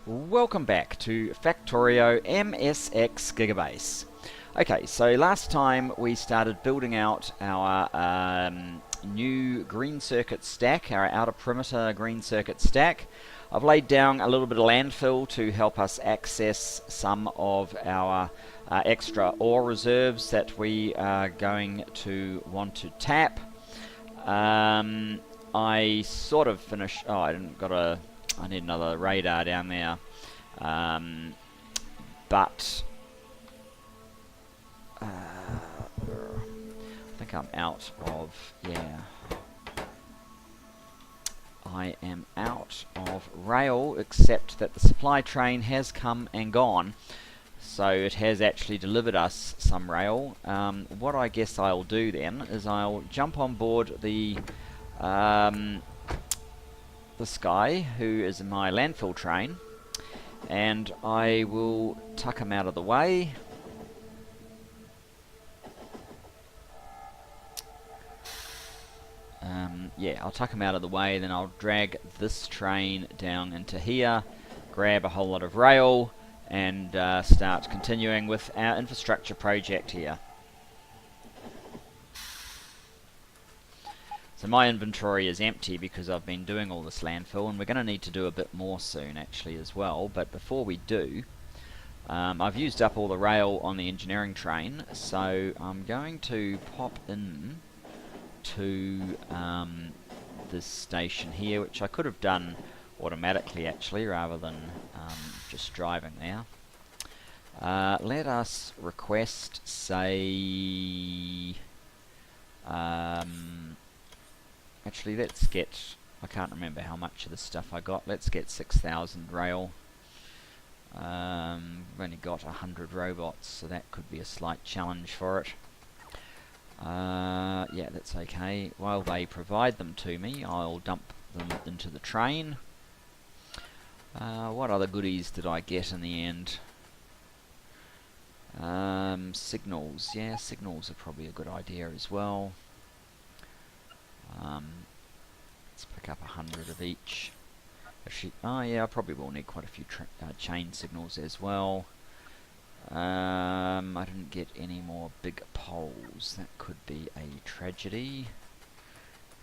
Welcome back to Factorio MSX Gigabase. Okay, so last time we started building out our new green circuit stack, our outer perimeter green circuit stack. I've laid down a little bit of landfill to help us access some of our extra ore reserves that we are going to want to tap. I sort of finished. Oh, I need another radar down there. But I think I'm out of, I am out of rail, except that the supply train has come and gone. So it has actually delivered us some rail. What I guess I'll do then is I'll jump on board this guy who is in my landfill train, and I will tuck him out of the way. I'll tuck him out of the way, then I'll drag this train down into here, grab a whole lot of rail, and start continuing with our infrastructure project here. So my inventory is empty because I've been doing all this landfill, and we're going to need to do a bit more soon actually as well. But before we do, I've used up all the rail on the engineering train, so I'm going to pop in to this station here, which I could have done automatically actually rather than just driving there. Let us request, say, actually let's get, I can't remember how much of this stuff I got, let's get 6,000 rail. We've only got 100 robots, so that could be a slight challenge for it. Yeah, that's okay. While they provide them to me, I'll dump them into the train. What other goodies did I get in the end? Signals. Yeah, signals are probably a good idea as well. Let's pick up 100 of each. Actually, oh yeah, I probably will need quite a few chain signals as well. I didn't get any more big poles. That could be a tragedy.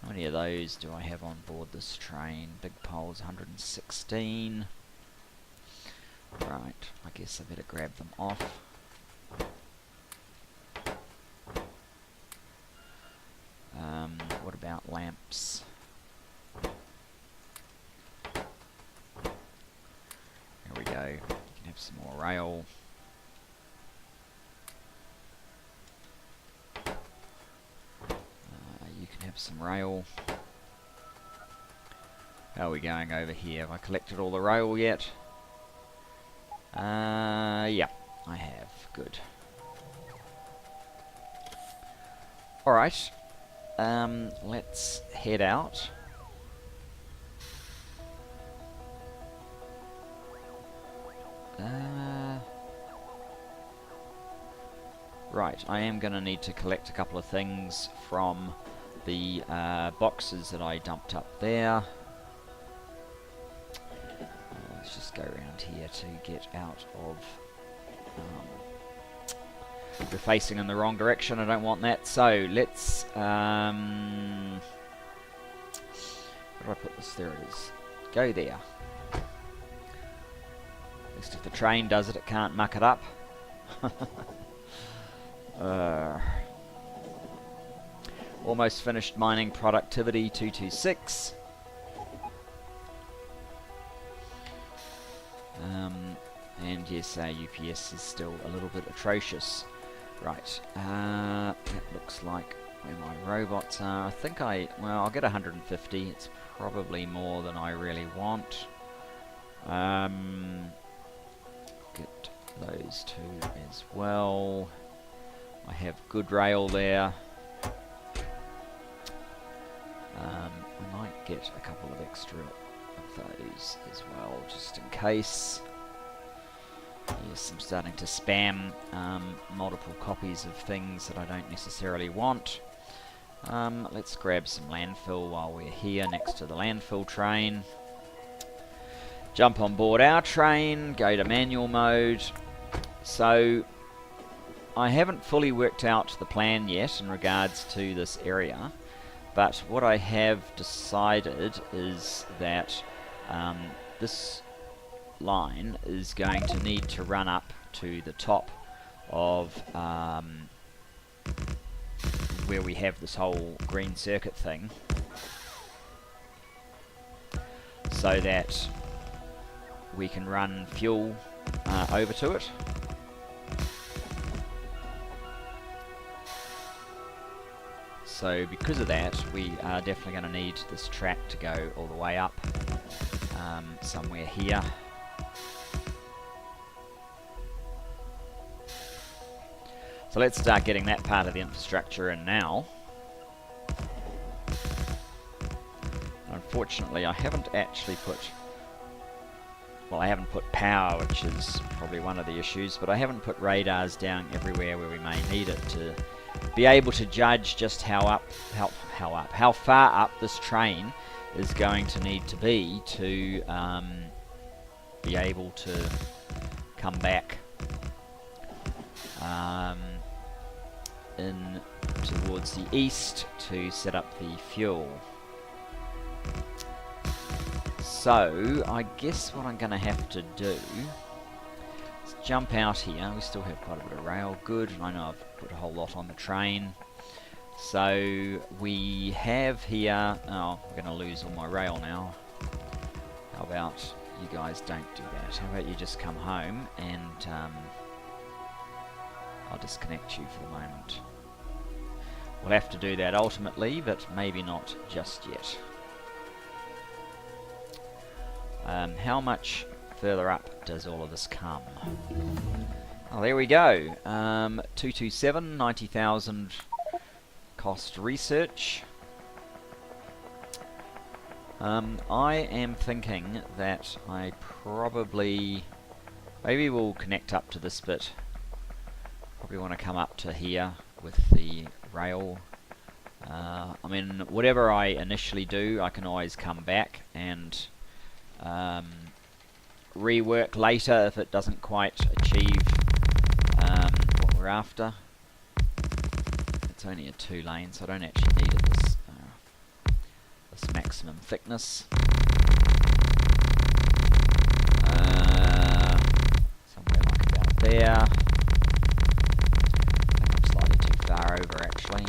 How many of those do I have on board this train? Big poles, 116. Right, I guess I better grab them off. What about lamps? There we go. You can have some more rail. You can have some rail. How are we going over here? Have I collected all the rail yet? Yeah, I have. Good. Alright. Let's head out. Right, I am going to need to collect a couple of things from the boxes that I dumped up there. Let's just go around here to get out of... we're facing in the wrong direction, I don't want that. So, let's... where do I put this? There it is. Go there. At least if the train does it, it can't muck it up. Almost finished mining productivity 226. And yes, our UPS is still a little bit atrocious. Right, that looks like where my robots are. I think I'll get 150. It's probably more than I really want. Get those two as well. I have good rail there. I might get a couple of extra of those as well, just in case. Yes, I'm starting to spam multiple copies of things that I don't necessarily want. Let's grab some landfill while we're here next to the landfill train. jump on board our train, go to manual mode. So I haven't fully worked out the plan yet in regards to this area, but what I have decided is that this line is going to need to run up to the top of where we have this whole green circuit thing, so that we can run fuel over to it. So because of that, we are definitely going to need this track to go all the way up somewhere here. So let's start getting that part of the infrastructure in now. Unfortunately, I haven't actually put... Well, I haven't put power, which is probably one of the issues, but I haven't put radars down everywhere where we may need it to be able to judge just how far up this train is going to need to be able to come back in towards the east to set up the fuel. So I guess what I'm going to have to do is jump out here. We still have quite a bit of rail. Good. I know I've put a whole lot on the train. So we have here... Oh, we're going to lose all my rail now. How about you guys don't do that? How about you just come home and I'll disconnect you for the moment. We'll have to do that ultimately, but maybe not just yet. How much further up does all of this come? Oh, there we go. 227, 90,000 cost research. I am thinking that I probably... Maybe we'll connect up to this bit. Probably want to come up to here with the rail. I mean, whatever I initially do, I can always come back and rework later if it doesn't quite achieve what we're after. It's only a 2-lane, so I don't actually need it this maximum thickness. Somewhere like about there. I think I'm slightly too far over actually.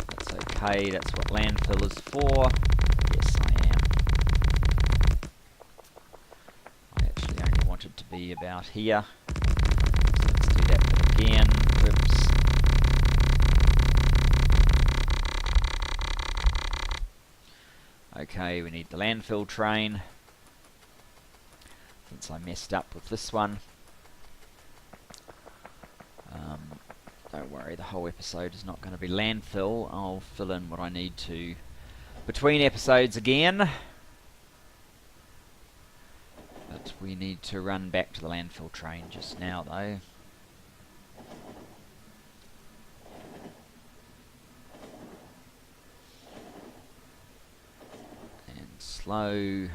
That's okay, that's what landfill is for. Yes, I am. I actually only wanted to be about here. So let's do that bit again. Oops. Okay, we need the landfill train. Since I messed up with this one. Don't worry, the whole episode is not going to be landfill. I'll fill in what I need to between episodes again. But we need to run back to the landfill train just now though. And slow.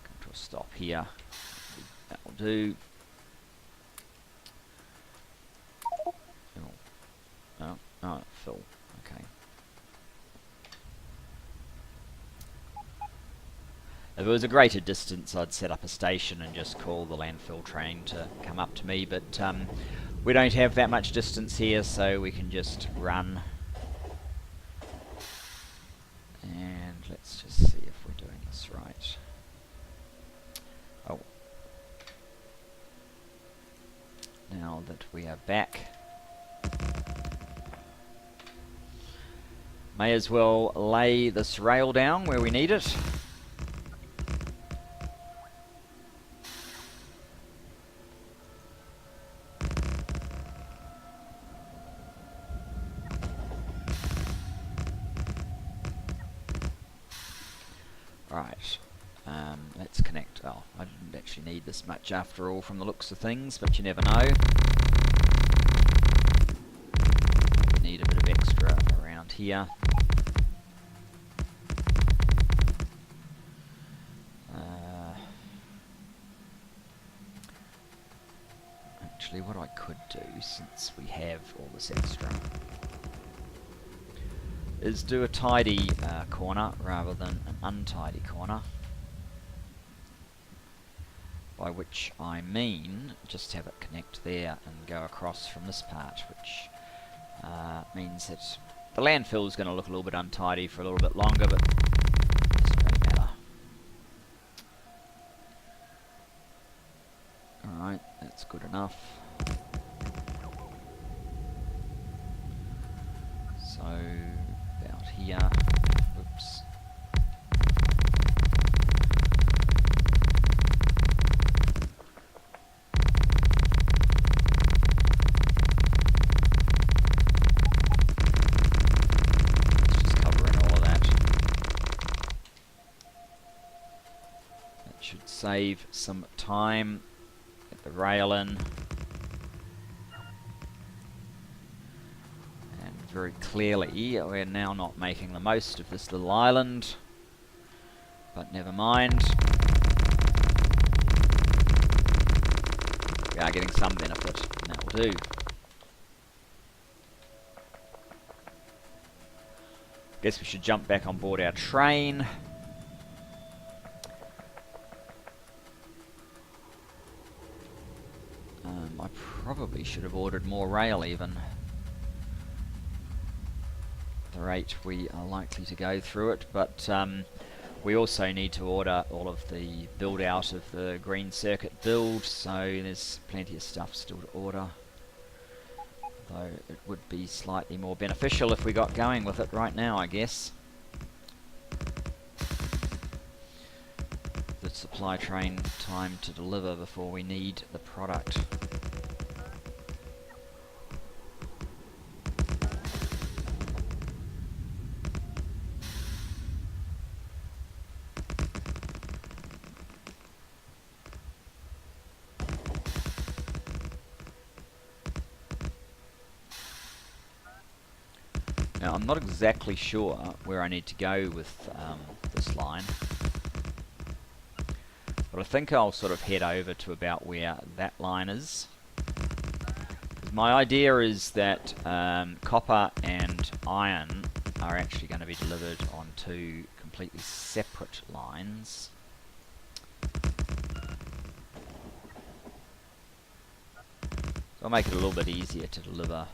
Come to a stop here. That will do. Oh, full. Okay. If it was a greater distance, I'd set up a station and just call the landfill train to come up to me, but we don't have that much distance here, so we can just run. And let's just see if we're doing this right. Oh. Now that we are back, may as well lay this rail down where we need it. Right, let's connect. Oh, I didn't actually need this much after all from the looks of things, but you never know. We need a bit of extra around here. actually, what I could do, since we have all this extra, is do a tidy corner rather than an untidy corner. By which I mean just have it connect there and go across from this part, which means that the landfill is going to look a little bit untidy for a little bit longer, but it doesn't really matter. Alright, that's good enough. So, about here, oops. Just covering all of that. That should save some time. Get the rail in. Very clearly, we're now not making the most of this little island, but never mind. We are getting some benefit, and that will do. Guess we should jump back on board our train. I probably should have ordered more rail even. The rate we are likely to go through it, but we also need to order all of the build out of the green circuit build, so there's plenty of stuff still to order, though it would be slightly more beneficial if we got going with it right now, I guess. The supply train time to deliver before we need the product. Now, I'm not exactly sure where I need to go with this line, but I think I'll sort of head over to about where that line is. My idea is that copper and iron are actually going to be delivered on two completely separate lines. So I'll make it a little bit easier to deliver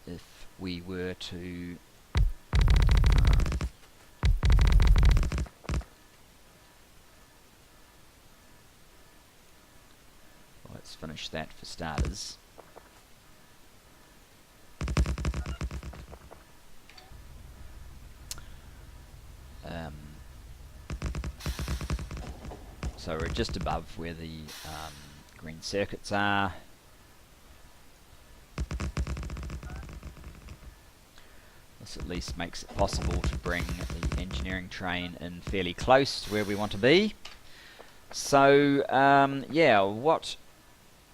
if we were to let's finish that for starters. So we're just above where the green circuits are. This at least makes it possible to bring the engineering train in fairly close to where we want to be. So, yeah,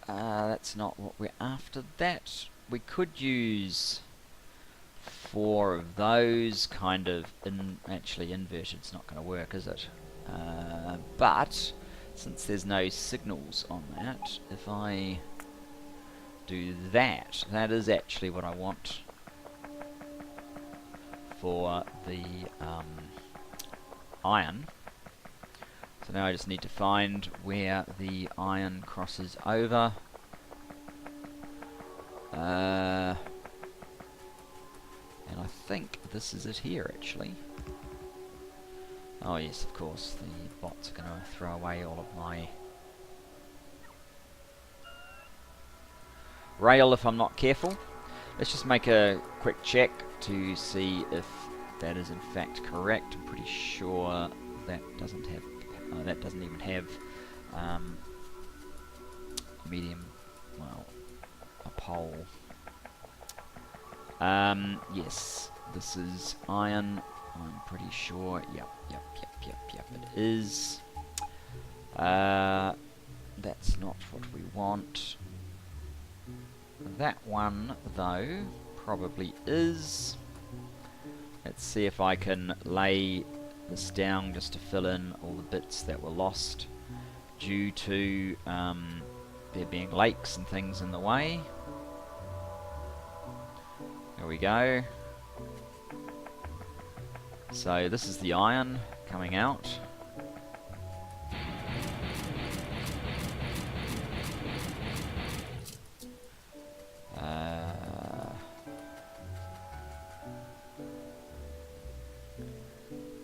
that's not what we're after. That we could use 4 of those, kind of actually inverted. It's not going to work, is it? But since there's no signals on that, if I do that, that is actually what I want for the iron. So now I just need to find where the iron crosses over. And I think this is it here, actually. Oh yes, of course, the bots are going to throw away all of my rail if I'm not careful. Let's just make a quick check to see if that is in fact correct. I'm pretty sure that doesn't have, that doesn't even have medium, well, a pole. Yes, this is iron. I'm pretty sure. Yep, it is. That's not what we want. That one, though, probably is. Let's see if I can lay this down just to fill in all the bits that were lost due to there being lakes and things in the way. There we go. So this is the iron coming out.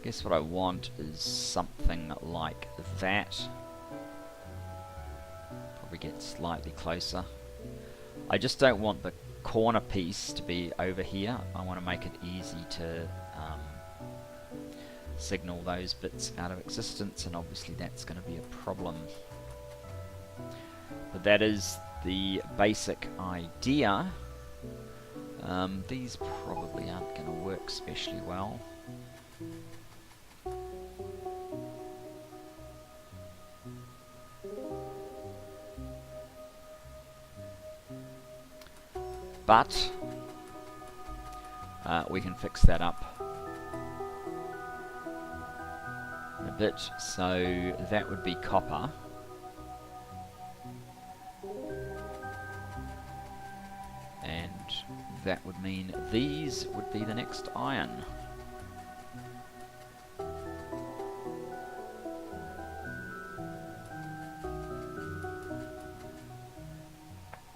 Guess what I want is something like that. Probably get slightly closer. I just don't want the corner piece to be over here. I want to make it easy to signal those bits out of existence, and obviously that's going to be a problem. But that is the basic idea. These probably aren't going to work especially well. But we can fix that up in a bit. So that would be copper. And that would mean these would be the next iron.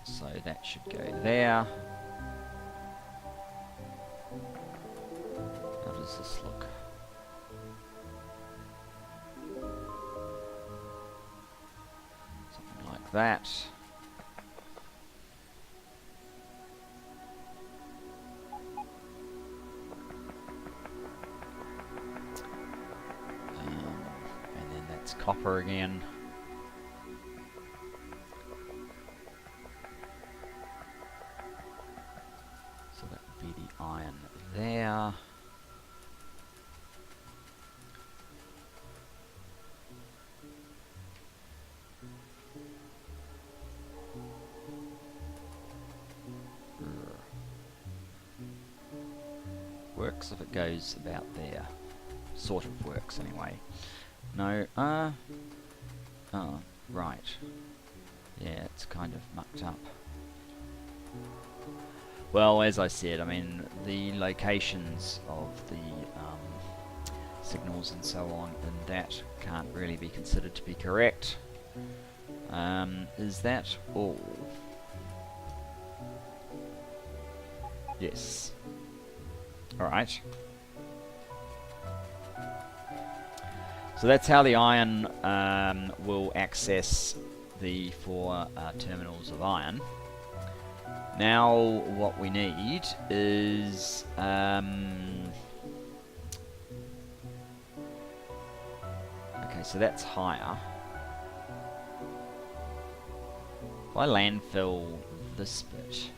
So that should go there. How does this look? Something like that. And then that's copper again. So that would be the iron there. Works if it goes about there. Sort of works anyway. No, oh, right. Yeah, it's kind of mucked up. Well, as I said, I mean, the locations of the signals and so on, and that can't really be considered to be correct. Is that all? Yes. Alright. So that's how the iron will access the 4 terminals of iron. Now what we need is okay, so that's higher. If I landfill this bit,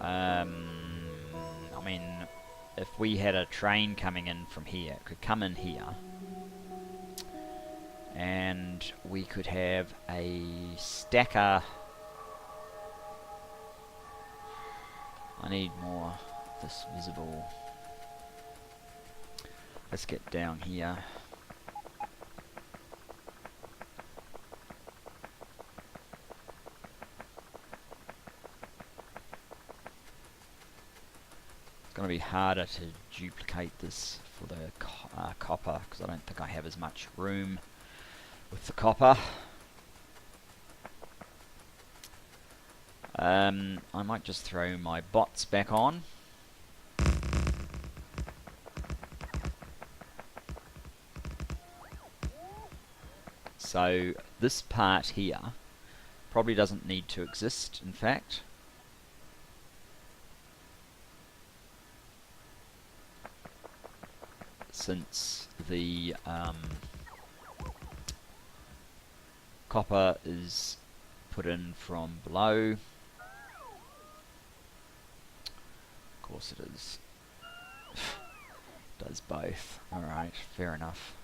I mean, if we had a train coming in from here, it could come in here, and we could have a stacker. I need more of this visible. Let's get down here. It's going to be harder to duplicate this for the copper, because I don't think I have as much room with the copper. I might just throw my bots back on. So this part here probably doesn't need to exist, in fact. Since the copper is put in from below. Of course it is. Does both. Alright, fair enough.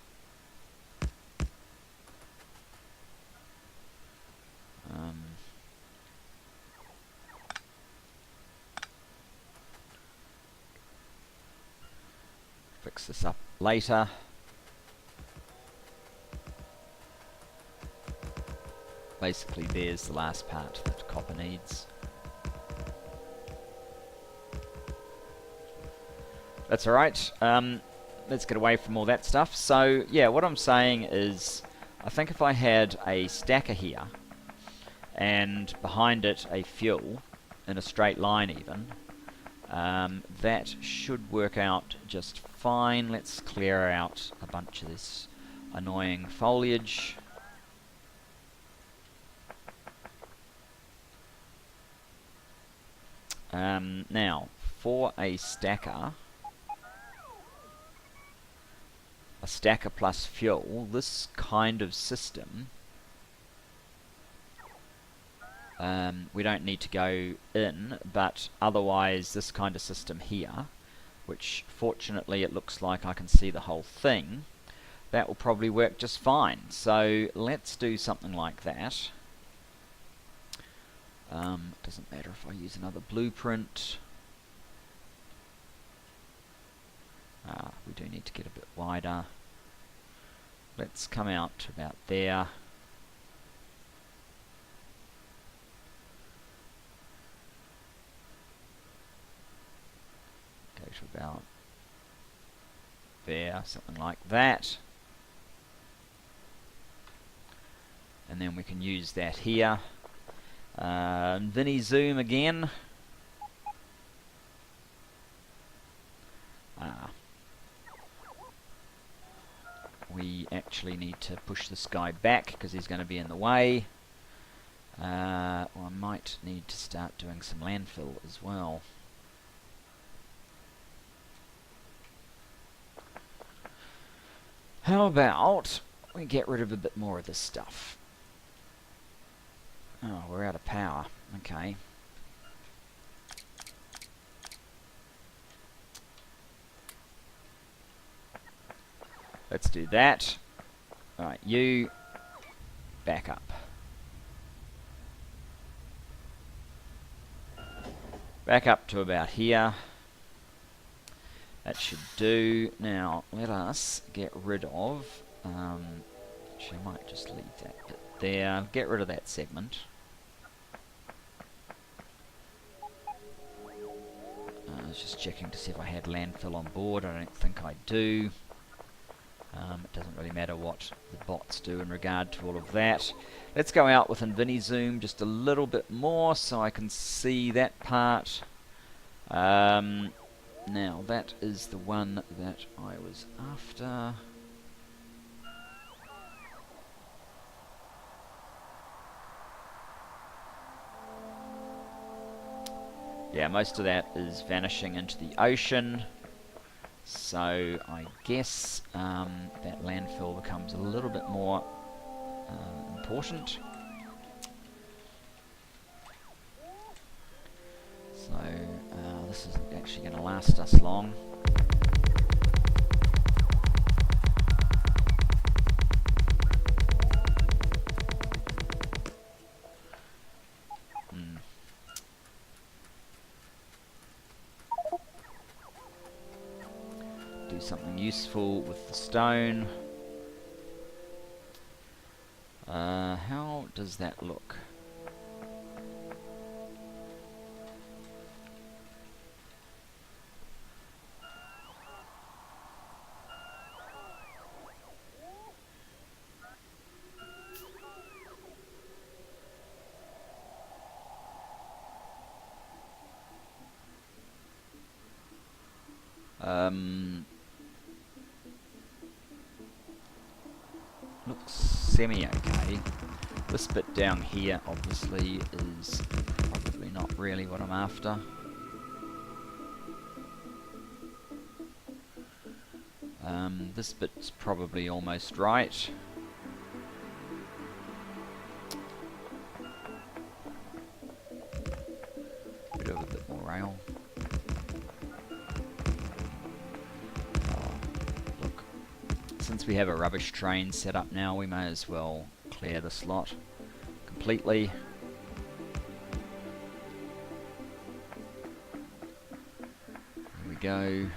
Fix fix this up later. Basically, there's the last part that copper needs. That's alright. Let's get away from all that stuff. So, yeah, what I'm saying is, I think if I had a stacker here, and behind it a fuel, in a straight line even, that should work out just fine. Let's clear out a bunch of this annoying foliage. Now, for a stacker plus fuel, this kind of system, we don't need to go in, but otherwise this kind of system here, which fortunately it looks like I can see the whole thing, that will probably work just fine. So let's do something like that. Doesn't matter if I use another blueprint. We do need to get a bit wider. Let's come out to about there. Go to about there, something like that. And then we can use that here. Vinny zoom again. We actually need to push this guy back because he's going to be in the way. Or I might need to start doing some landfill as well. How about we get rid of a bit more of this stuff? Oh, we're out of power. Okay. Let's do that. Alright, you back up. Back up to about here. That should do. Now, let us get rid of... actually, I might just leave that bit there. Get rid of that segment. I was just checking to see if I had landfill on board. I don't think I do. It doesn't really matter what the bots do in regard to all of that. Let's go out with InfiniZoom just a little bit more so I can see that part. Now that is the one that I was after. Yeah, most of that is vanishing into the ocean. So I guess that landfill becomes a little bit more important. So this isn't actually going to last us long. Do something useful with the stone. How does that look? Looks semi-okay. This bit down here obviously is probably not really what I'm after. This bit's probably almost right. Bit of a bit more rail. Since we have a rubbish train set up now, we may as well clear the slot completely. There we go.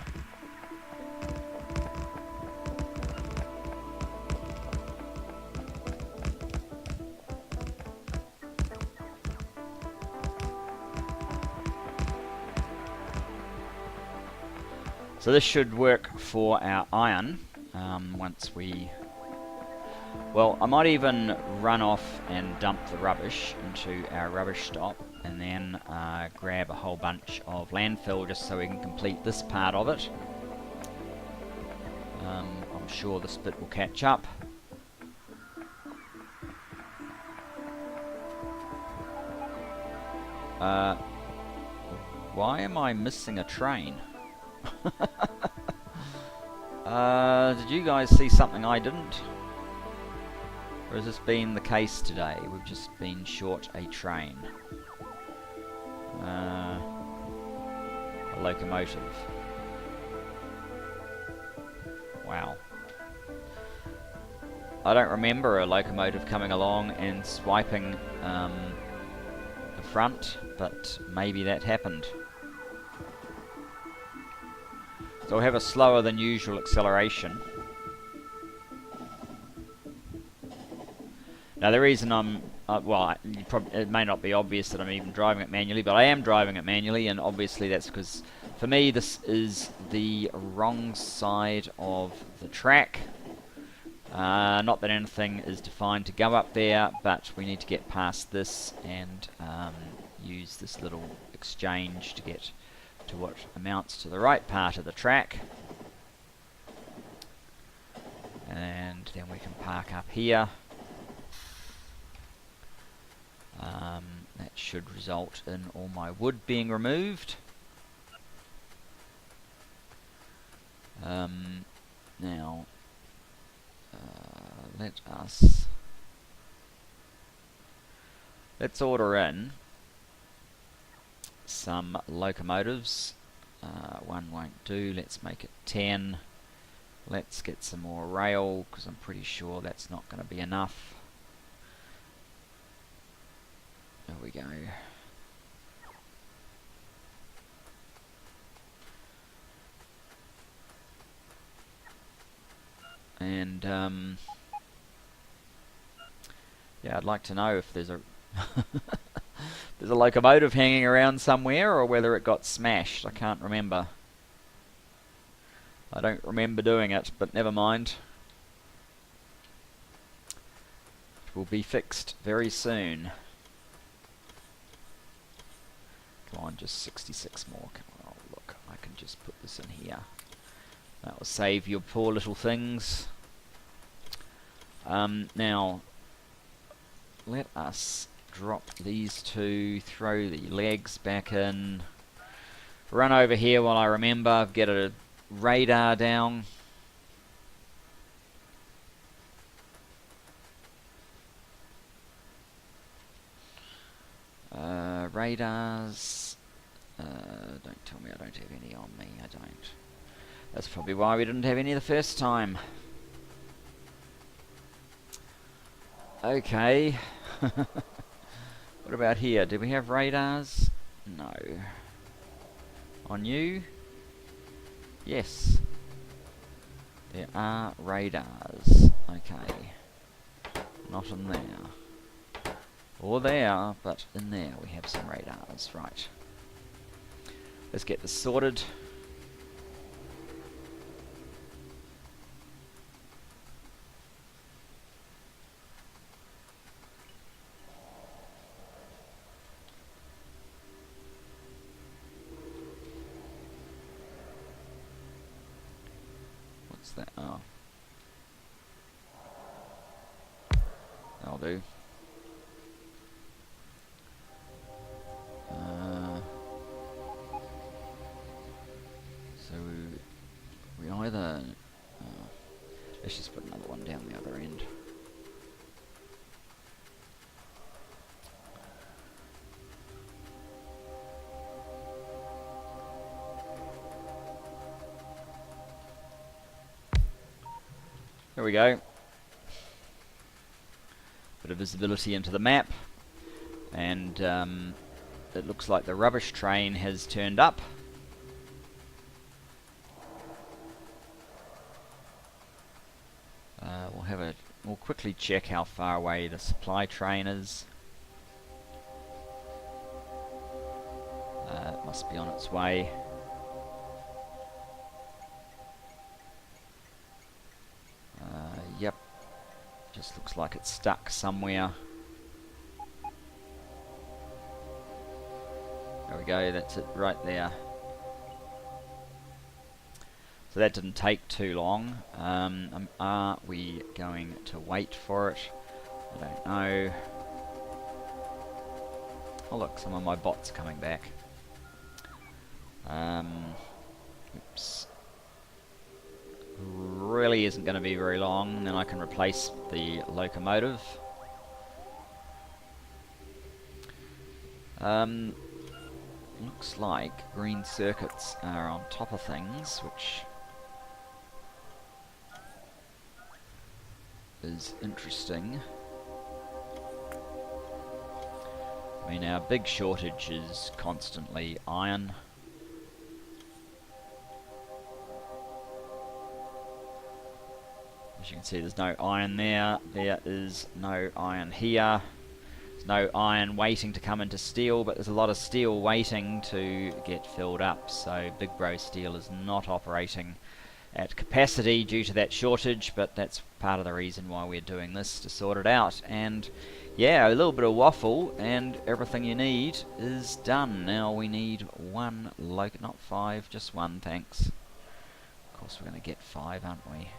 So this should work for our iron once we... Well, I might even run off and dump the rubbish into our rubbish stop and then grab a whole bunch of landfill just so we can complete this part of it. I'm sure this bit will catch up. Why am I missing a train? Did you guys see something I didn't? Or has this been the case today? We've just been short a train. A locomotive. Wow. I don't remember a locomotive coming along and swiping the front, but maybe that happened. So we'll have a slower than usual acceleration. Now the reason I'm, well, it may not be obvious that I'm even driving it manually, but I am driving it manually, and obviously that's because, for me, this is the wrong side of the track. Not that anything is defined to go up there, but we need to get past this and use this little exchange to get to what amounts to the right part of the track. And then we can park up here. That should result in all my wood being removed. Now, let's order in some locomotives. One won't do, let's make it 10. Let's get some more rail, because I'm pretty sure that's not going to be enough. There we go. And yeah, I'd like to know if there's a there's a locomotive hanging around somewhere, or whether it got smashed. I can't remember. I don't remember doing it, but never mind. It will be fixed very soon. Come on, just 66 more. Come on, oh, look, I can just put this in here. That will save your poor little things. Now, let us drop these two, throw the legs back in, run over here while I remember, get a radar down. Radars, don't tell me I don't have any on me, I don't. That's probably why we didn't have any the first time. Okay. What about here? Do we have radars? No. On you? Yes. There are radars. Okay. Not in there. Or there, but in there we have some radars. Right. Let's get this sorted. What's that? Oh. That'll do. So we either let's just put another one down the other end. There we go. Bit of visibility into the map, and it looks like the rubbish train has turned up. We'll quickly check how far away the supply train is. It must be on its way. just looks like it's stuck somewhere. There we go, that's it right there. So that didn't take too long. Are we going to wait for it? I don't know. Oh look, some of my bots are coming back. Oops. Really isn't going to be very long, then I can replace the locomotive. Looks like green circuits are on top of things, which is interesting. I mean, our big shortage is constantly iron. As you can see, there's no iron there. There is no iron here. There's no iron waiting to come into steel, but there's a lot of steel waiting to get filled up. So Big Bro Steel is not operating at capacity due to that shortage, but that's part of the reason why we're doing this, to sort it out. And yeah, a little bit of waffle and everything you need is done. Now we need one not 5, just 1, thanks. Of course we're going to get 5, aren't we?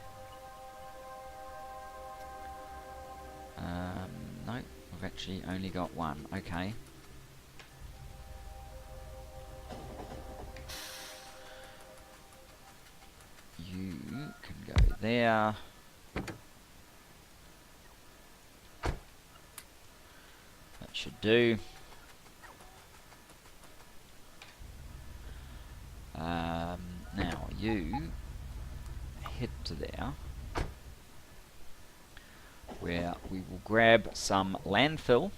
No, we've actually only got 1. Okay. You can go there. That should do. Now you head to there, where we will grab some landfill.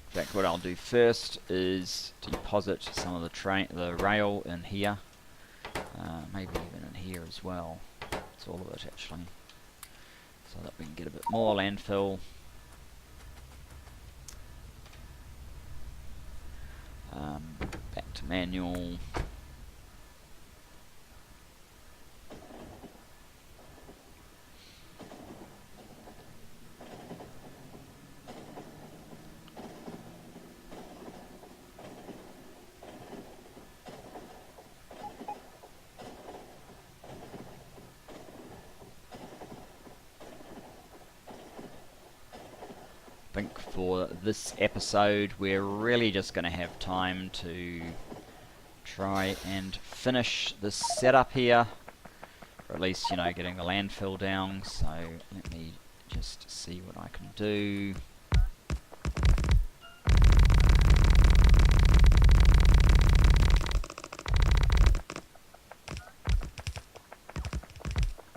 In fact, what I'll do first is deposit some of the rail in here, maybe even in here as well. It's all of it actually, so that we can get a bit more landfill. Back to manual. I think for this episode we're really just going to have time to try and finish this setup here, or at least, you know, getting the landfill down. So let me just see what I can do.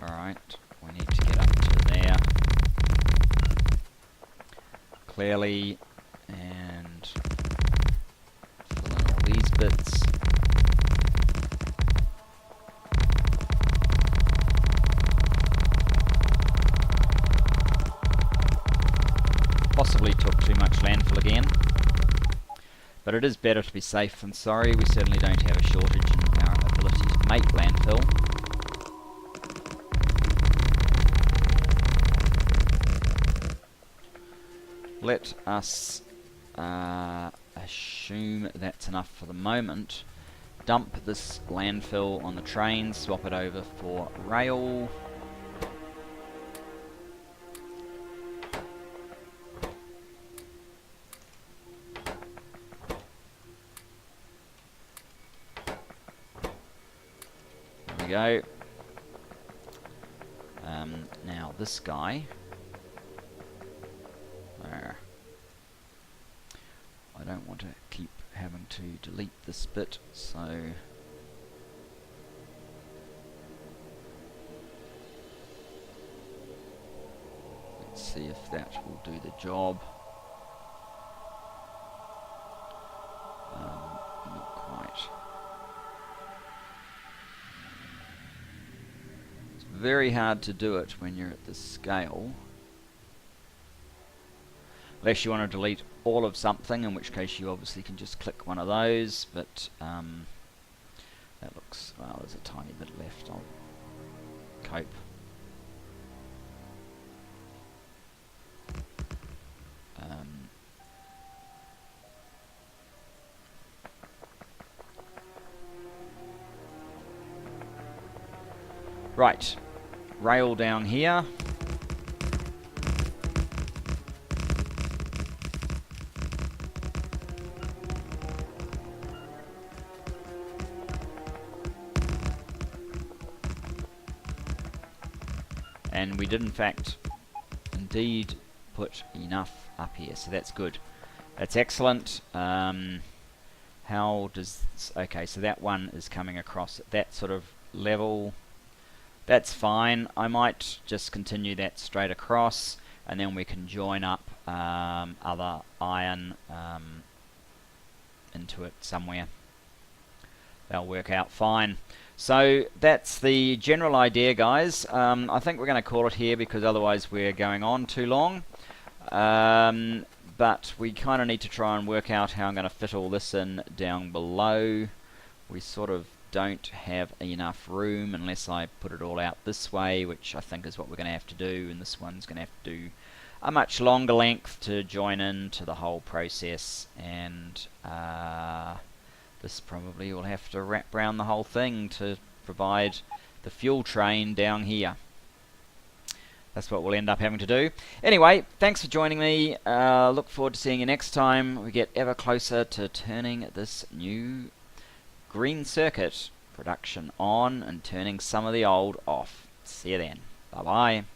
Alright, we need to get up to there clearly, and fill in all these bits. Possibly took too much landfill again, but it is better to be safe than sorry. We certainly don't have a shortage in our ability to make landfill. Let us assume that's enough for the moment. Dump this landfill on the train, swap it over for rail. There we go. Now this guy. I don't want to keep having to delete this bit, so let's see if that will do the job. Not quite. It's very hard to do it when you're at this scale. Unless you want to delete all of something, in which case you obviously can just click one of those, but that looks, well, there's a tiny bit left. I'll cope. Right, rail down here. And we did in fact indeed put enough up here, so that's good. That's excellent. How does okay, so that one is coming across at that sort of level. That's fine. I might just continue that straight across, and then we can join up other iron into it somewhere. They'll work out fine. So that's the general idea, guys. I think we're going to call it here because otherwise we're going on too long. But we kind of need to try and work out how I'm going to fit all this in down below. We sort of don't have enough room unless I put it all out this way, which I think is what we're going to have to do, and this one's going to have to do a much longer length to join into the whole process, and this probably will have to wrap around the whole thing to provide the fuel train down here. That's what we'll end up having to do. Anyway, thanks for joining me. Look forward to seeing you next time. We get ever closer to turning this new green circuit production on and turning some of the old off. See you then. Bye bye.